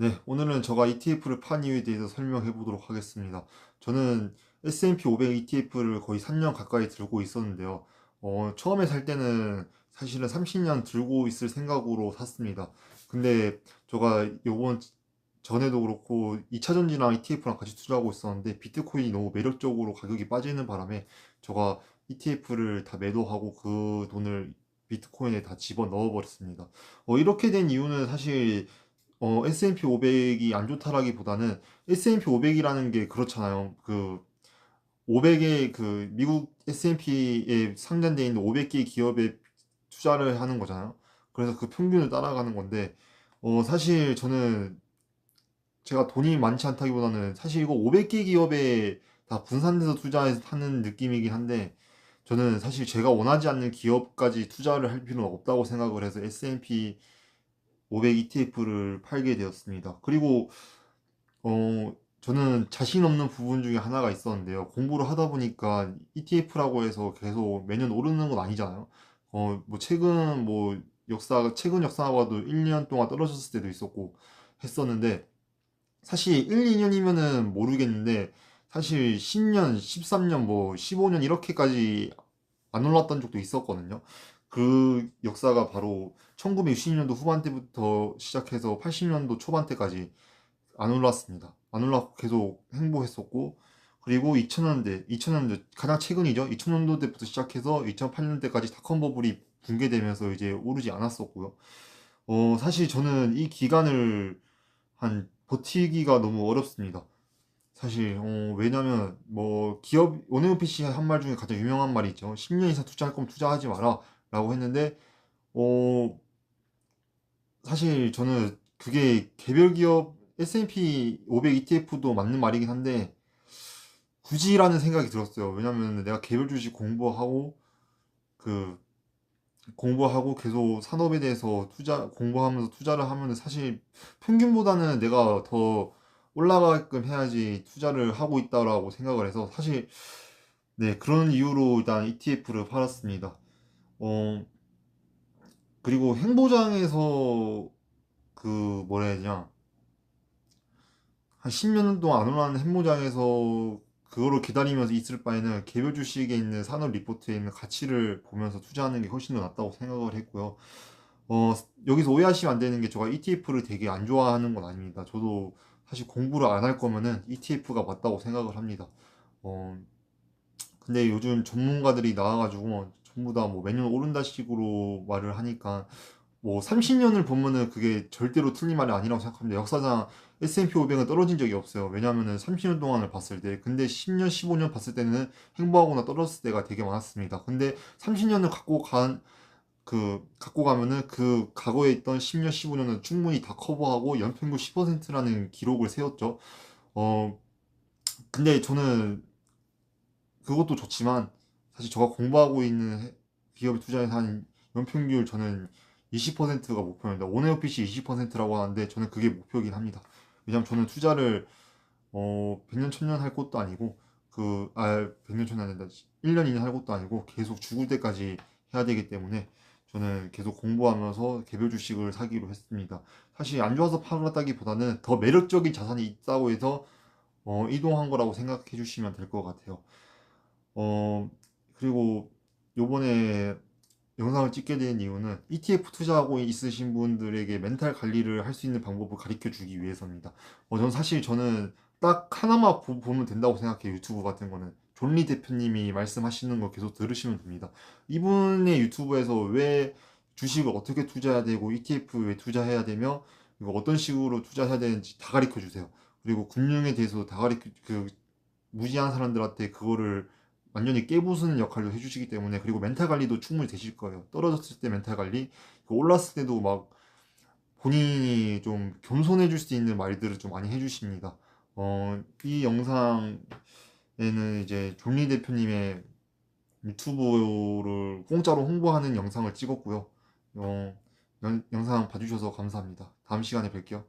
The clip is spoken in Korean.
네, 오늘은 제가 ETF를 판 이유에 대해서 설명해 보도록 하겠습니다. 저는 S&P 500 ETF를 거의 3년 가까이 들고 있었는데요. 처음에 살 때는 사실은 30년 들고 있을 생각으로 샀습니다. 근데 제가 요번 전에도 그렇고 2차 전지랑 ETF랑 같이 투자하고 있었는데 비트코인이 너무 매력적으로 가격이 빠지는 바람에 제가 ETF를 다 매도하고 그 돈을 비트코인에 다 집어 넣어 버렸습니다. 이렇게 된 이유는 사실 S&P 500이 안 좋다라기보다는 S&P 500이라는 게 그렇잖아요. 그 500의 그 미국 S&P에 상장되어 있는 500개 기업에 투자를 하는 거잖아요. 그래서 그 평균을 따라가는 건데 사실 저는 제가 돈이 많지 않다기보다는 사실 이거 500개 기업에 다 분산돼서 투자해서 하는 느낌이긴 한데 저는 사실 제가 원하지 않는 기업까지 투자를 할 필요는 없다고 생각을 해서 S&P 500 ETF를 팔게 되었습니다. 그리고 저는 자신 없는 부분 중에 하나가 있었는데요. 공부를 하다 보니까 ETF라고 해서 계속 매년 오르는 건 아니잖아요. 뭐 최근 뭐 최근 역사가 봐도 1, 2년 동안 떨어졌을 때도 있었고 했었는데 사실 1, 2년이면은 모르겠는데 사실 10년, 13년, 뭐 15년 이렇게까지 안 올랐던 적도 있었거든요. 그 역사가 바로 1960년도 후반때부터 시작해서 80년도 초반때까지 안 올랐습니다. 안 올랐고 계속 행보했었고 그리고 2000년대 가장 최근이죠. 2000년도대부터 시작해서 2008년대까지 닷컴 버블이 붕괴되면서 이제 오르지 않았었고요. 사실 저는 이 기간을 한 버티기가 너무 어렵습니다. 사실 왜냐면 뭐 기업 오네오 PC 한 말 중에 가장 유명한 말이 있죠. 10년 이상 투자할 거면 투자하지 마라 라고 했는데 어 사실 저는 그게 개별 기업 S&P 500 ETF도 맞는 말이긴 한데 굳이라는 생각이 들었어요. 왜냐면 내가 개별 주식 그 공부하고 계속 산업에 대해서 공부하면서 투자를 하면은 사실 평균보다는 내가 더 올라가게끔 해야지 투자를 하고 있다라고 생각을 해서 사실 네, 그런 이유로 일단 ETF를 팔았습니다. 어, 그리고 행보장에서 그 뭐라 해야 되냐 한 10년 동안 안 올라가는 행보장에서 그거를 기다리면서 있을 바에는 개별 주식에 있는 산업 리포트에 있는 가치를 보면서 투자하는 게 훨씬 더 낫다고 생각을 했고요. 어, 여기서 오해하시면 안 되는 게 제가 ETF를 되게 안 좋아하는 건 아닙니다. 저도 사실 공부를 안 할 거면은 ETF가 맞다고 생각을 합니다. 어, 근데 요즘 전문가들이 나와가지고 전부 다 뭐 매년 오른다 식으로 말을 하니까 뭐 30년을 보면은 그게 절대로 틀린 말이 아니라고 생각합니다. 역사상 S&P 500은 떨어진 적이 없어요. 왜냐하면은 30년 동안을 봤을 때, 근데 10년, 15년 봤을 때는 행보하거나 떨어졌을 때가 되게 많았습니다. 근데 30년을 갖고 가면은 그 과거에 있던 10년, 15년은 충분히 다 커버하고 연평균 10%라는 기록을 세웠죠. 어, 근데 저는 그것도 좋지만 사실 제가 공부하고 있는 기업에 투자해서 한 연평균 저는 20%가 목표입니다. 오네오핏이 20%라고 하는데 저는 그게 목표이긴 합니다. 왜냐면 저는 투자를 100년, 1000년 할 것도 아니고 100년, 1000년 아니다. 1년, 2년 할 것도 아니고 계속 죽을 때까지 해야 되기 때문에 저는 계속 공부하면서 개별 주식을 사기로 했습니다. 사실 안 좋아서 팔았다기보다는 더 매력적인 자산이 있다고 해서 이동한 거라고 생각해 주시면 될 것 같아요. 어, 그리고 요번에 영상을 찍게 된 이유는 ETF 투자하고 있으신 분들에게 멘탈 관리를 할 수 있는 방법을 가르쳐 주기 위해서입니다. 저는 딱 하나만 보면 된다고 생각해요. 유튜브 같은 거는. 존리 대표님이 말씀하시는 거 계속 들으시면 됩니다. 이분의 유튜브에서 왜 주식을 어떻게 투자해야 되고 ETF 왜 투자해야 되며 이거 어떤 식으로 투자해야 되는지 다 가르쳐 주세요. 그리고 금융에 대해서도 다 무지한 사람들한테 그거를 완전히 깨부수는 역할도 해주시기 때문에 그리고 멘탈 관리도 충분히 되실 거예요. 떨어졌을 때 멘탈 관리, 올랐을 때도 막 본인이 좀 겸손해질 수 있는 말들을 좀 많이 해주십니다. 이 영상에는 이제 존리 대표님의 유튜브를 공짜로 홍보하는 영상을 찍었고요. 영상 봐주셔서 감사합니다. 다음 시간에 뵐게요.